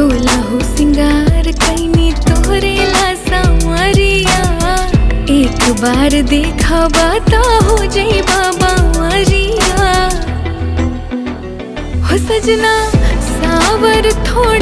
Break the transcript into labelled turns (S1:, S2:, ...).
S1: सोलहो सिंगार कैनी तोहरे ला सांवरिया। एक बार देखा बाता हो जाई बाबा मरिया। हो सजना सावर थोड़ा